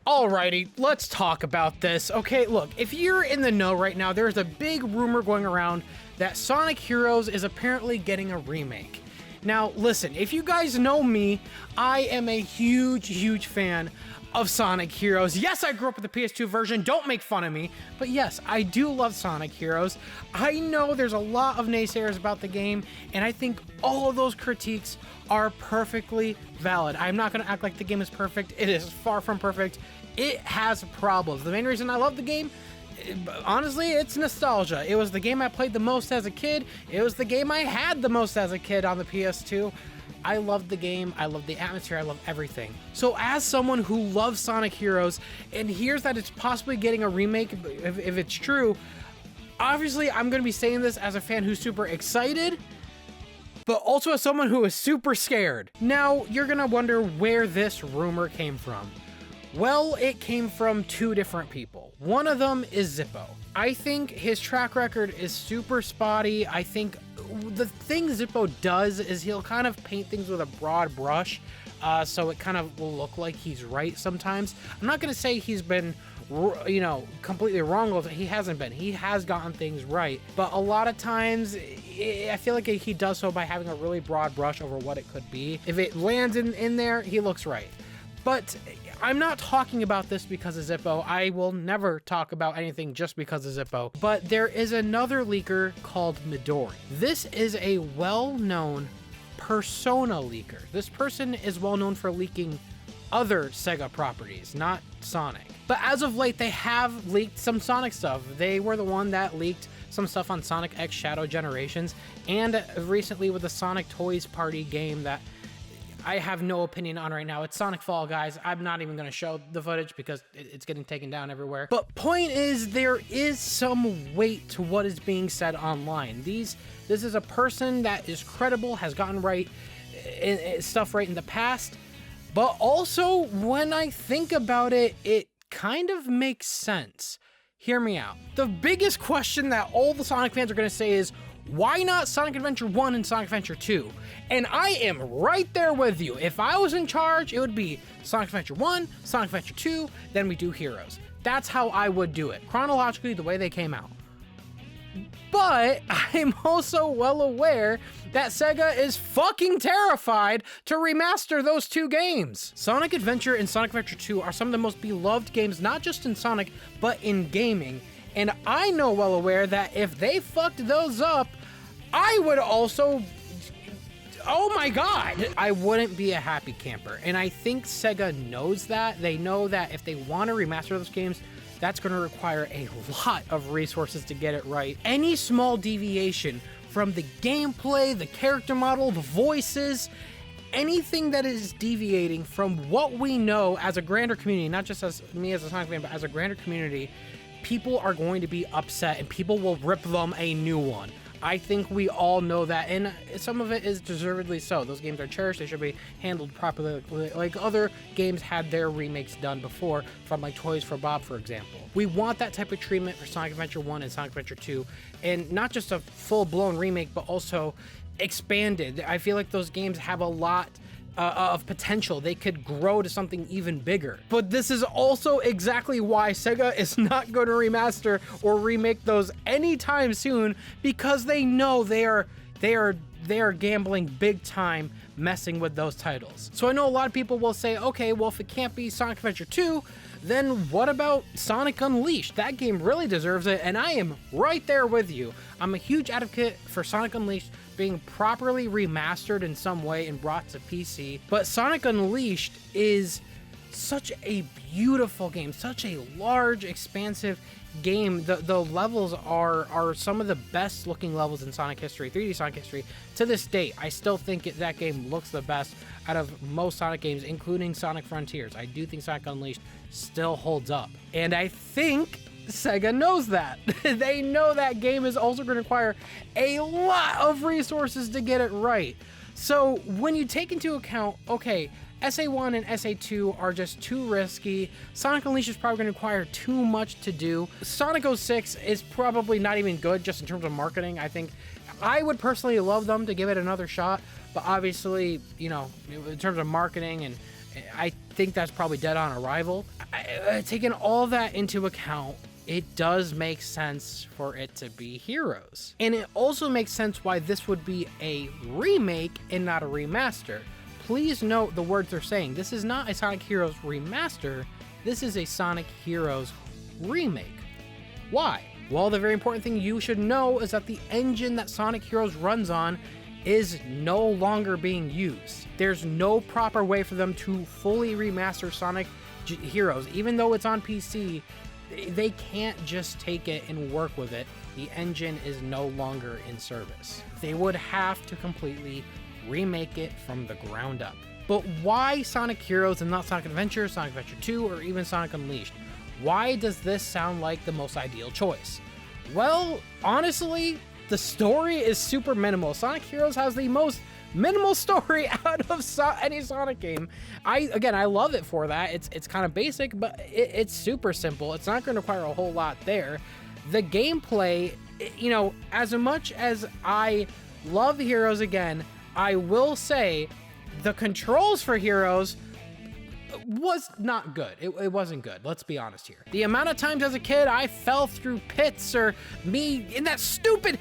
Alrighty, let's talk about this. Okay, look, if you're in the know right now, there's a big rumor going around that Sonic Heroes is apparently getting a remake. Now, listen, if you guys know me, I am a huge fan of Sonic Heroes. Yes, I grew up with the PS2 version, don't make fun of me, but yes, I do love Sonic Heroes. I know there's a lot of naysayers about the game, and I think all of those critiques are perfectly valid. I'm not going to act like the game is perfect. It is far from perfect. It has problems. The main reason I love the game, honestly, it's nostalgia. It was the game I played the most as a kid. It was the game I had the most as a kid on the PS2. I love the game. I love the atmosphere. I love everything. So as someone who loves Sonic Heroes and hears that it's possibly getting a remake, if it's true, obviously I'm going to be saying this as a fan who's super excited, but also as someone who is super scared. Now, you're gonna wonder where this rumor came from. Well, it came from two different people. One of them is Zippo. I think his track record is super spotty. I think the thing Zippo does is he'll kind of paint things with a broad brush, so it kind of will look like he's right sometimes. I'm not gonna say he's been, you know, completely wrong with it. He hasn't been. He has gotten things right, but a lot of times I feel like he does so by having a really broad brush over what it could be. If it lands in there, he looks right. But I'm not talking about this because of Zippo. I will never talk about anything just because of Zippo. But there is another leaker called Midori. This is a well-known Persona leaker. This person is well known for leaking other Sega properties, not Sonic. But as of late, they have leaked some Sonic stuff. They were the one that leaked some stuff on Sonic X Shadow Generations, and recently with the Sonic Toys Party game that I have no opinion on right now. It's Sonic Fall, guys. I'm not even going to show the footage because it's getting taken down everywhere. But point is, there is some weight to what is being said online. This is a person that is credible, has gotten stuff right in the past, but also when I think about it, it kind of makes sense. Hear me out. The biggest question that all the Sonic fans are going to say is, why not Sonic Adventure 1 and Sonic Adventure 2? And I am right there with you. If I was in charge, it would be Sonic Adventure 1, Sonic Adventure 2, then we do Heroes. That's how I would do it, chronologically, the way they came out. But I'm also well aware that Sega is fucking terrified to remaster those two games. Sonic Adventure and Sonic Adventure 2 are some of the most beloved games, not just in Sonic, but in gaming. And I know well aware that if they fucked those up, I would also, oh my God, I wouldn't be a happy camper. And I think Sega knows that. They know that if they want to remaster those games, that's going to require a lot of resources to get it right. Any small deviation from the gameplay, the character model, the voices, anything that is deviating from what we know as a grander community, not just as me as a Sonic fan, but as a grander community, people are going to be upset and people will rip them a new one. I think we all know that, and some of it is deservedly so. Those games are cherished. They should be handled properly, like other games had their remakes done before, from like Toys for Bob, for example. We want that type of treatment for Sonic Adventure 1 and Sonic Adventure 2, and not just a full-blown remake, but also expanded. I feel like those games have a lot of potential. They could grow to something even bigger. But this is also exactly why Sega is not going to remaster or remake those anytime soon, because they know they are gambling big time messing with those titles. So I know a lot of people will say, okay, well, if it can't be Sonic Adventure 2, then what about Sonic Unleashed? That game really deserves it, and I am right there with you. I'm a huge advocate for Sonic Unleashed being properly remastered in some way and brought to PC, but Sonic Unleashed is such a beautiful game, such a large, expansive game. The levels are some of the best looking levels in Sonic history, 3D Sonic history. To this date, I still think that game looks the best out of most Sonic games, including Sonic Frontiers. I do think Sonic Unleashed still holds up, and I think Sega knows that. They know that game is also going to require a lot of resources to get it right. So when you take into account, okay, SA1 and SA2 are just too risky. Sonic Unleashed is probably going to require too much to do. Sonic 06 is probably not even good just in terms of marketing. I think I would personally love them to give it another shot, but obviously, you know, in terms of marketing, and I think that's probably dead on arrival. taking all that into account, it does make sense for it to be Heroes. And it also makes sense why this would be a remake and not a remaster. Please note the words they're saying. This is not a Sonic Heroes remaster. This is a Sonic Heroes remake. Why? Well, the very important thing you should know is that the engine that Sonic Heroes runs on is no longer being used. There's no proper way for them to fully remaster Sonic Heroes. Even though it's on PC, they can't just take it and work with it. The engine is no longer in service. They would have to completely remake it from the ground up. But why Sonic Heroes and not Sonic Adventure, Sonic Adventure 2, or even Sonic Unleashed? Why does this sound like the most ideal choice? Well, honestly, the story is super minimal. Sonic Heroes has the most minimal story out of any Sonic game. I love it for that. It's kind of basic, but it's super simple. It's not going to require a whole lot there. The gameplay, you know, as much as I love Heroes again, I will say the controls for Heroes was not good. It wasn't good. Let's be honest here. The amount of times as a kid I fell through pits, or me in that stupid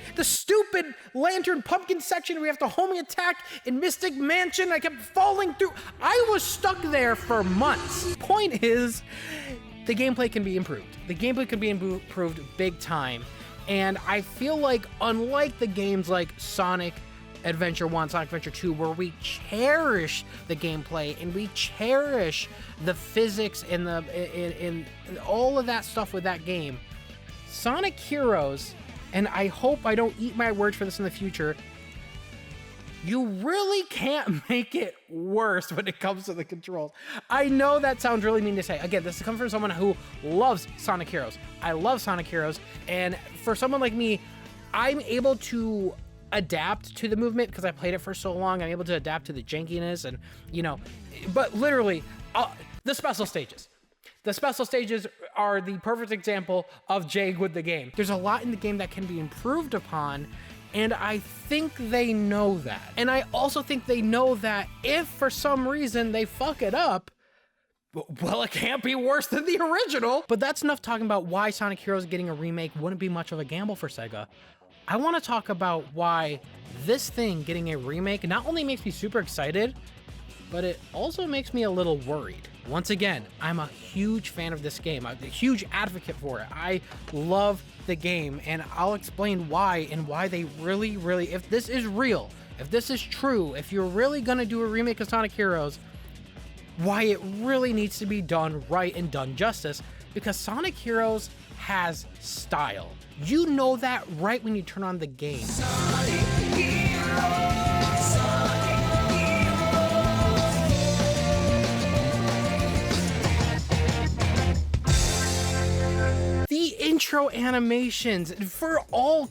lantern pumpkin section we have to homing attack in Mystic Mansion, I kept falling through. I was stuck there for months. Point is, the gameplay can be improved. The gameplay can be improved big time. And I feel like, unlike the games like Sonic Adventure 1, Sonic Adventure 2, where we cherish the gameplay and we cherish the physics and in all of that stuff with that game, Sonic Heroes, and I hope I don't eat my words for this in the future, you really can't make it worse when it comes to the controls. I know that sounds really mean to say. Again, this comes from someone who loves Sonic Heroes. I love Sonic Heroes, and for someone like me, I'm able to adapt to the movement because I played it for so long. I'm able to adapt to the jankiness and, you know, but literally the special stages. The special stages are the perfect example of jank with the game. There's a lot in the game that can be improved upon, and I think they know that. And I also think they know that if for some reason they fuck it up, well, it can't be worse than the original. But that's enough talking about why Sonic Heroes getting a remake wouldn't be much of a gamble for Sega. I want to talk about why this thing getting a remake not only makes me super excited, but it also makes me a little worried. Once again, I'm a huge fan of this game. I'm a huge advocate for it. I love the game, and I'll explain why and why they really, if this is real, if this is true, if you're really gonna do a remake of Sonic Heroes, why it really needs to be done right and done justice, because Sonic Heroes has style. You know that right when you turn on the game. Sonic Heroes, Sonic Heroes. The intro animations for all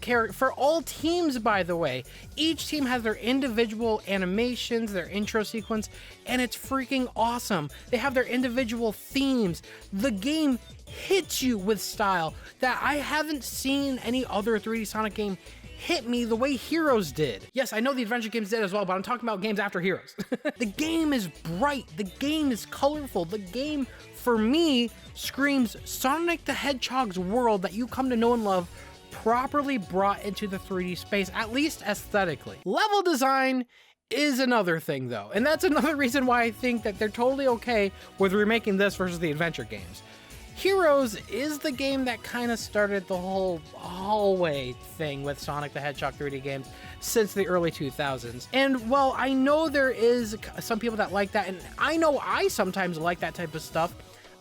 teams, by the way. Each team has their individual animations, their intro sequence, and it's freaking awesome. They have their individual themes. The game hits you with style that I haven't seen any other 3D Sonic game hit me the way Heroes did. Yes, I know the adventure games did as well, but I'm talking about games after Heroes. The game is bright, the game is colorful, the game, for me, screams Sonic the Hedgehog's world that you come to know and love, properly brought into the 3D space, at least aesthetically. Level design is another thing though, and that's another reason why I think that they're totally okay with remaking this versus the adventure games. Heroes is the game that kind of started the whole hallway thing with Sonic the Hedgehog 3D games since the early 2000s. And while I know there is some people that like that, and I know I sometimes like that type of stuff,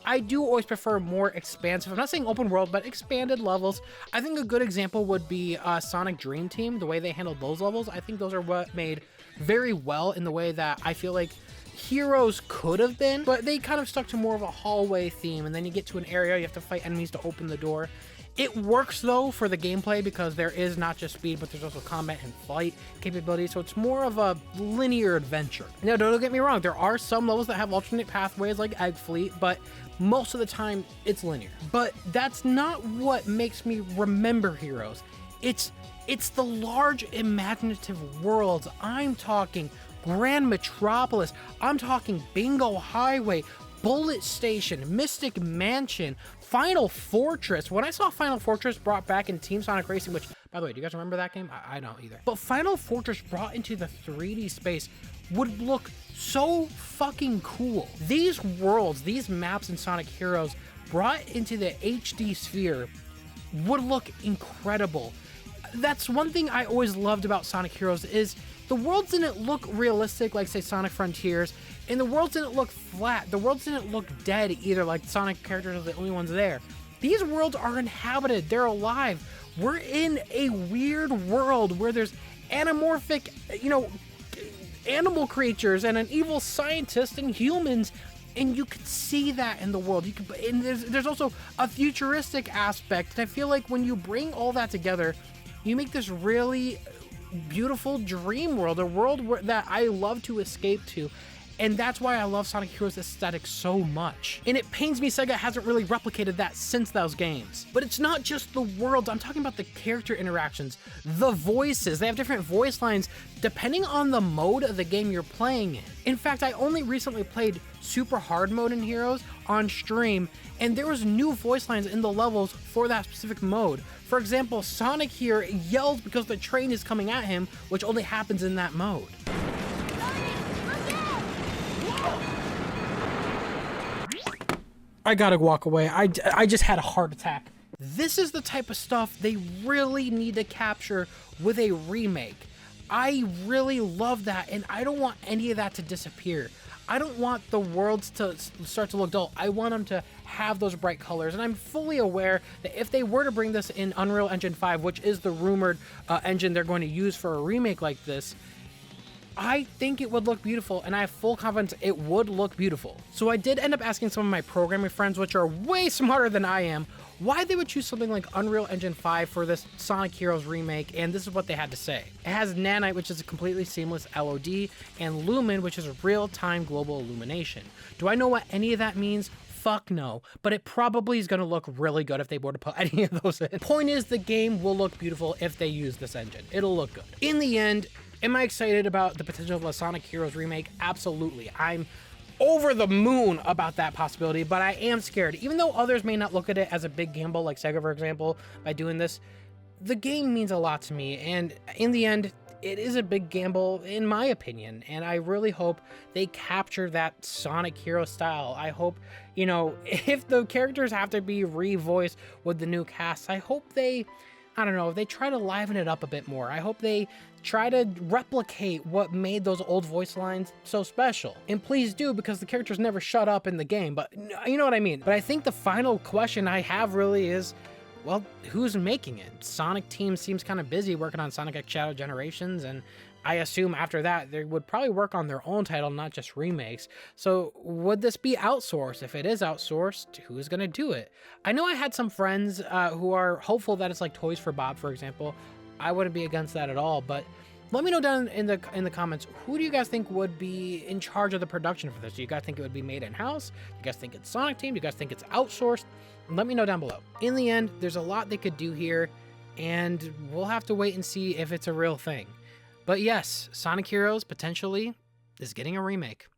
I do always prefer more expansive, I'm not saying open world, but expanded levels. I think a good example would be Sonic Dream Team, the way they handled those levels. I think those are what made very well in the way that I feel like Heroes could have been, but they kind of stuck to more of a hallway theme, and then you get to an area, you have to fight enemies to open the door. It works though for the gameplay because there is not just speed, but there's also combat and fight capabilities, so it's more of a linear adventure. Now, don't get me wrong, there are some levels that have alternate pathways like Egg Fleet, but most of the time it's linear. But that's not what makes me remember Heroes. It's the large imaginative worlds. I'm talking Grand Metropolis, I'm talking Bingo Highway, Bullet Station, Mystic Mansion, Final Fortress. When I saw Final Fortress brought back in Team Sonic Racing, which, by the way, do you guys remember that game? I don't either. But Final Fortress brought into the 3D space would look so fucking cool. These worlds, these maps in Sonic Heroes brought into the HD sphere would look incredible. That's one thing I always loved about Sonic Heroes is the worlds didn't look realistic like, say, Sonic Frontiers, and the worlds didn't look flat. The worlds didn't look dead either, like Sonic characters are the only ones there. These worlds are inhabited, they're alive. We're in a weird world where there's anamorphic, animal creatures and an evil scientist and humans, and you could see that in the world. And there's also a futuristic aspect, and I feel like when you bring all that together, you make this really beautiful dream world, a world that I love to escape to. And that's why I love Sonic Heroes aesthetic so much. And it pains me Sega hasn't really replicated that since those games. But it's not just the worlds, I'm talking about the character interactions, the voices. They have different voice lines depending on the mode of the game you're playing in. In fact, I only recently played Super Hard mode in Heroes on stream, and there was new voice lines in the levels for that specific mode. For example, Sonic here yells because the train is coming at him, which only happens in that mode. I gotta walk away. I just had a heart attack. This is the type of stuff they really need to capture with a remake. I really love that, and I don't want any of that to disappear. I don't want the worlds to start to look dull. I want them to have those bright colors, and I'm fully aware that if they were to bring this in Unreal Engine 5, which is the rumored engine they're going to use for a remake like this, I think it would look beautiful, and I have full confidence it would look beautiful. So I did end up asking some of my programming friends, which are way smarter than I am, why they would choose something like Unreal Engine 5 for this Sonic Heroes remake, and this is what they had to say. It has Nanite, which is a completely seamless LOD, and Lumen, which is a real-time global illumination. Do I know what any of that means? Fuck no, but it probably is going to look really good if they were to put any of those in. Point is, the game will look beautiful if they use this engine. It'll look good. In the end, am I excited about the potential of a Sonic Heroes remake? Absolutely. I'm over the moon about that possibility, but I am scared. Even though others may not look at it as a big gamble, like Sega, for example, by doing this, the game means a lot to me, and in the end, it is a big gamble, in my opinion, and I really hope they capture that Sonic Hero style. I hope, if the characters have to be revoiced with the new cast, I hope they try to liven it up a bit more. I hope they try to replicate what made those old voice lines so special. And please do, because the characters never shut up in the game, but you know what I mean. But I think the final question I have really is, well, who's making it? Sonic Team seems kind of busy working on Sonic X Shadow Generations, and I assume after that they would probably work on their own title, not just remakes. So would this be outsourced? If it is outsourced, who's gonna do it? I know I had some friends who are hopeful that it's like Toys for Bob, for example. I wouldn't be against that at all, but let me know down in the comments, who do you guys think would be in charge of the production for this? Do you guys think it would be made in-house? Do you guys think it's Sonic Team? Do you guys think it's outsourced? Let me know down below. In the end, there's a lot they could do here, and we'll have to wait and see if it's a real thing. But yes, Sonic Heroes potentially is getting a remake.